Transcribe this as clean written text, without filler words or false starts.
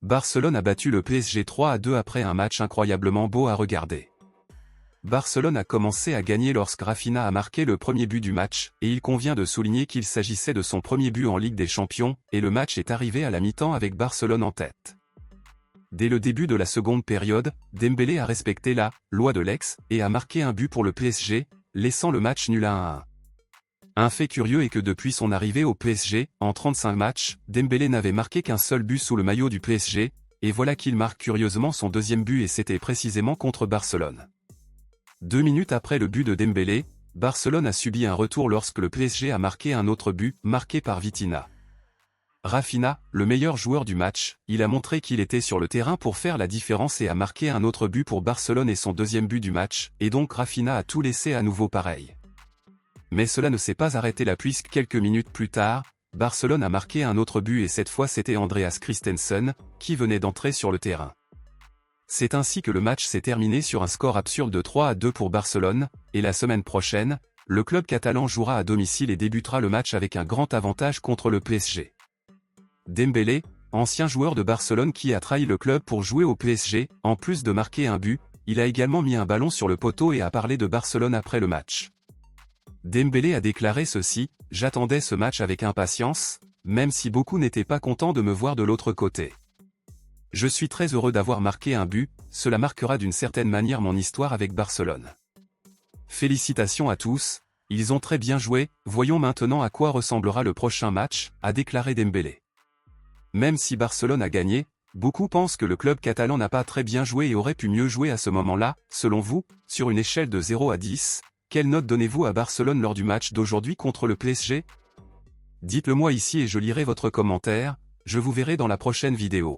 Barcelone a battu le PSG 3-2 après un match incroyablement beau à regarder. Barcelone a commencé à gagner lorsque Rafinha a marqué le premier but du match, et il convient de souligner qu'il s'agissait de son premier but en Ligue des Champions, et le match est arrivé à la mi-temps avec Barcelone en tête. Dès le début de la seconde période, Dembélé a respecté la loi de l'ex et a marqué un but pour le PSG, laissant le match nul à 1-1. Un fait curieux est que depuis son arrivée au PSG, en 35 matchs, Dembélé n'avait marqué qu'un seul but sous le maillot du PSG, et voilà qu'il marque curieusement son deuxième but et c'était précisément contre Barcelone. 2 minutes après le but de Dembélé, Barcelone a subi un retour lorsque le PSG a marqué un autre but, marqué par Vitinha. Rafinha, le meilleur joueur du match, il a montré qu'il était sur le terrain pour faire la différence et a marqué un autre but pour Barcelone et son deuxième but du match, et donc Rafinha a tout laissé à nouveau pareil. Mais cela ne s'est pas arrêté là puisque quelques minutes plus tard, Barcelone a marqué un autre but et cette fois c'était Andreas Christensen, qui venait d'entrer sur le terrain. C'est ainsi que le match s'est terminé sur un score absurde de 3-2 pour Barcelone, et la semaine prochaine, le club catalan jouera à domicile et débutera le match avec un grand avantage contre le PSG. Dembélé, ancien joueur de Barcelone qui a trahi le club pour jouer au PSG, en plus de marquer un but, il a également mis un ballon sur le poteau et a parlé de Barcelone après le match. Dembélé a déclaré ceci: « J'attendais ce match avec impatience, même si beaucoup n'étaient pas contents de me voir de l'autre côté. Je suis très heureux d'avoir marqué un but, cela marquera d'une certaine manière mon histoire avec Barcelone. Félicitations à tous, ils ont très bien joué, voyons maintenant à quoi ressemblera le prochain match », a déclaré Dembélé. Même si Barcelone a gagné, beaucoup pensent que le club catalan n'a pas très bien joué et aurait pu mieux jouer à ce moment-là. Selon vous, sur une échelle de 0 à 10, quelle note donnez-vous à Barcelone lors du match d'aujourd'hui contre le PSG? Dites-le moi ici et je lirai votre commentaire, je vous verrai dans la prochaine vidéo.